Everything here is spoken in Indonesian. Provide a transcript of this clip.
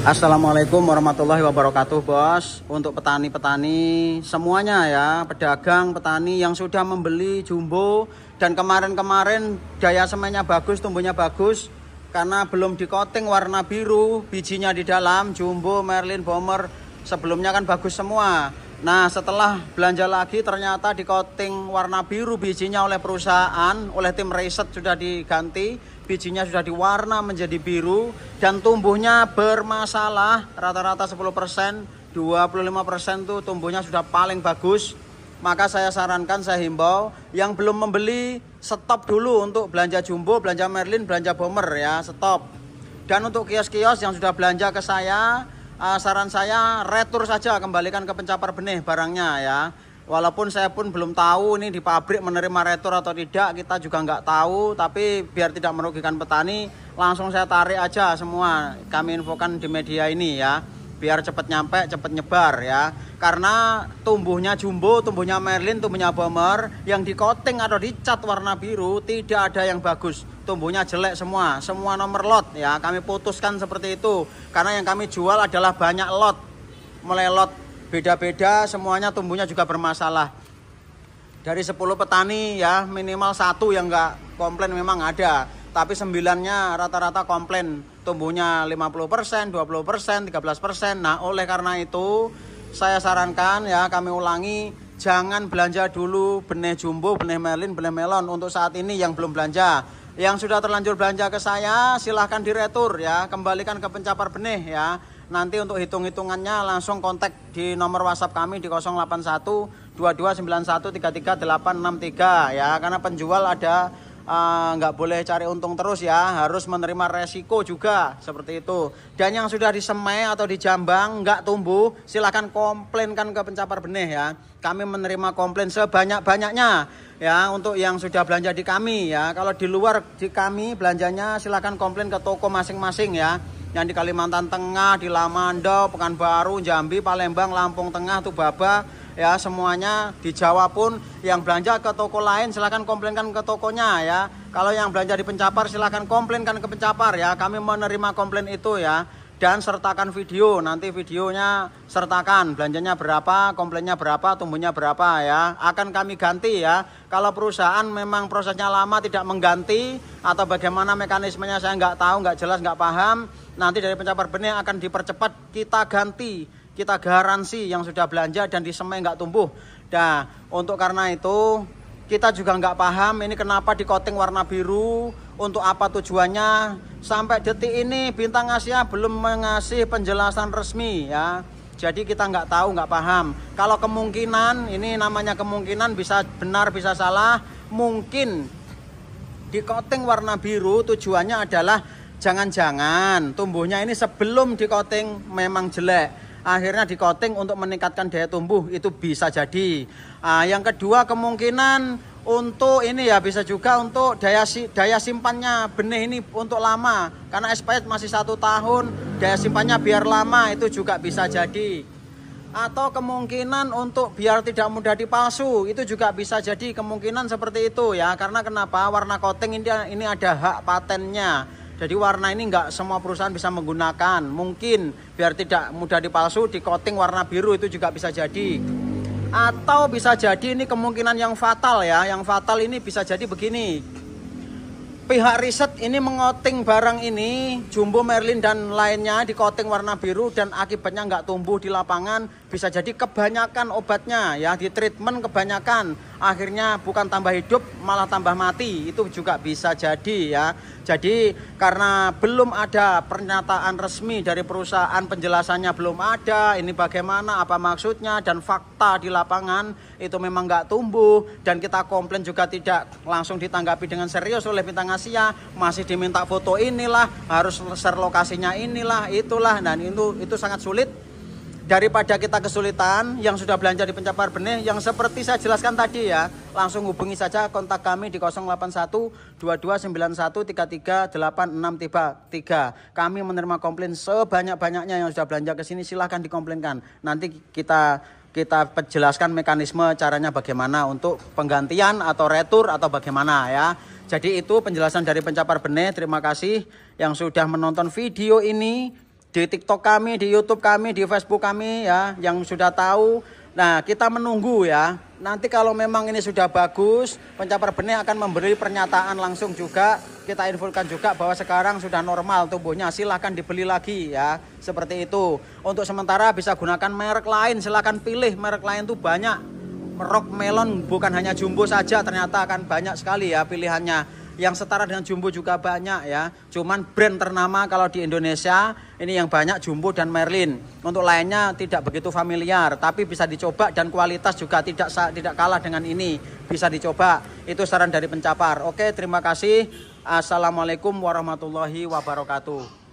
Assalamualaikum warahmatullahi wabarakatuh, bos. Untuk petani-petani semuanya ya, pedagang, petani yang sudah membeli jumbo dan kemarin-kemarin daya semennya bagus, tumbuhnya bagus karena belum di coating warna biru, bijinya di dalam, jumbo, merlin, bomber sebelumnya kan bagus semua. Nah, setelah belanja lagi ternyata di coating warna biru bijinya oleh perusahaan, oleh tim riset sudah diganti, bijinya sudah diwarna menjadi biru dan tumbuhnya bermasalah. Rata-rata 10%, 25% tuh tumbuhnya sudah paling bagus. Maka saya sarankan, saya himbau yang belum membeli stop dulu untuk belanja jumbo, belanja merlin, belanja bomber ya, stop. Dan untuk kios-kios yang sudah belanja ke saya, saran saya retur saja, kembalikan ke pencapar benih barangnya ya. Walaupun saya pun belum tahu ini di pabrik menerima retur atau tidak, kita juga nggak tahu. Tapi biar tidak merugikan petani, langsung saya tarik aja semua. Kami infokan di media ini ya, biar cepat nyampe, cepat nyebar ya. Karena tumbuhnya jumbo, tumbuhnya merlin, tumbuhnya bomber yang di coating atau dicat warna biru tidak ada yang bagus. Tumbuhnya jelek semua, semua nomor lot ya. Kami putuskan seperti itu karena yang kami jual adalah banyak lot, mulai lot beda-beda, semuanya tumbuhnya juga bermasalah. Dari 10 petani ya, minimal 1 yang nggak komplain memang ada, tapi 9-nya rata-rata komplain, tumbuhnya 50%, 20%, 13%. Nah, oleh karena itu saya sarankan ya, kami ulangi, jangan belanja dulu benih jumbo, benih merlin, benih melon untuk saat ini yang belum belanja. Yang sudah terlanjur belanja ke saya, silahkan diretur ya, kembalikan ke pencapar benih ya. Nanti untuk hitung-hitungannya langsung kontak di nomor WhatsApp kami di 081 2291 33863 ya. Karena penjual ada nggak boleh cari untung terus ya, harus menerima resiko juga seperti itu. Dan yang sudah disemai atau dijambang nggak tumbuh, silahkan komplainkan ke pencapar benih ya. Kami menerima komplain sebanyak-banyaknya ya untuk yang sudah belanja di kami ya. Kalau di luar di kami belanjanya silahkan komplain ke toko masing-masing ya. Yang di Kalimantan Tengah, di Lamando, Pekanbaru, Jambi, Palembang, Lampung Tengah, Tubaba ya, semuanya. Di Jawa pun yang belanja ke toko lain silahkan komplainkan ke tokonya ya. Kalau yang belanja di pencapar silahkan komplainkan ke pencapar ya. Kami menerima komplain itu ya. Dan sertakan video, nanti videonya sertakan belanjanya berapa, komplainnya berapa, tumbuhnya berapa ya. Akan kami ganti ya. Kalau perusahaan memang prosesnya lama tidak mengganti atau bagaimana mekanismenya saya nggak tahu, nggak jelas, nggak paham, nanti dari pencapar benih akan dipercepat, kita ganti, kita garansi yang sudah belanja dan disemai nggak tumbuh. Nah, untuk karena itu kita juga nggak paham ini kenapa di coating warna biru, untuk apa tujuannya. Sampai detik ini Bintang Asia belum mengasih penjelasan resmi ya. Jadi kita nggak tahu, nggak paham. Kalau kemungkinan, ini namanya kemungkinan, bisa benar bisa salah. Mungkin di coating warna biru tujuannya adalah jangan-jangan tumbuhnya ini sebelum di coating memang jelek, akhirnya di coating untuk meningkatkan daya tumbuh, itu bisa jadi. Yang kedua kemungkinan untuk ini ya, bisa juga untuk daya simpannya benih ini untuk lama, karena expired masih 1 tahun, daya simpannya biar lama, itu juga bisa jadi. Atau kemungkinan untuk biar tidak mudah dipalsu, itu juga bisa jadi, kemungkinan seperti itu ya. Karena kenapa, warna coating ini ada hak patennya. Jadi warna ini nggak semua perusahaan bisa menggunakan. Mungkin biar tidak mudah dipalsu, di coating warna biru, itu juga bisa jadi. Atau bisa jadi ini kemungkinan yang fatal ya. Yang fatal ini bisa jadi begini. Pihak riset ini mengoting barang ini, jumbo, merlin dan lainnya di coating warna biru, dan akibatnya nggak tumbuh di lapangan. Bisa jadi kebanyakan obatnya ya, di treatment kebanyakan, akhirnya bukan tambah hidup malah tambah mati, itu juga bisa jadi ya. Jadi karena belum ada pernyataan resmi dari perusahaan, penjelasannya belum ada, ini bagaimana, apa maksudnya, dan fakta di lapangan itu memang nggak tumbuh, dan kita komplain juga tidak langsung ditanggapi dengan serius oleh Bintang Asia, masih diminta foto inilah, harus share lokasinya inilah, itulah, dan itu sangat sulit. Daripada kita kesulitan, yang sudah belanja di pencapar benih yang seperti saya jelaskan tadi ya, langsung hubungi saja kontak kami di 081 2291 33863. Kami menerima komplain sebanyak-banyaknya yang sudah belanja ke sini, silahkan dikomplainkan. Nanti kita jelaskan mekanisme caranya bagaimana untuk penggantian atau retur atau bagaimana ya. Jadi itu penjelasan dari pencapar benih. Terima kasih yang sudah menonton video ini. di TikTok kami, di YouTube kami, di Facebook kami ya, yang sudah tahu. Nah, kita menunggu ya. Nanti kalau memang ini sudah bagus, Pencapar Benih akan memberi pernyataan langsung juga. Kita infokan juga bahwa sekarang sudah normal tumbuhnya. Silahkan dibeli lagi ya. Seperti itu. Untuk sementara bisa gunakan merek lain. Silahkan pilih merek lain tuh banyak. Rock Melon bukan hanya Jumbo saja, ternyata akan banyak sekali ya pilihannya. Yang setara dengan Jumbo juga banyak ya. Cuman brand ternama kalau di Indonesia ini yang banyak Jumbo dan Merlin. Untuk lainnya tidak begitu familiar, tapi bisa dicoba dan kualitas juga tidak kalah dengan ini. Bisa dicoba. Itu saran dari Pencapar. Oke, terima kasih. Assalamualaikum warahmatullahi wabarakatuh.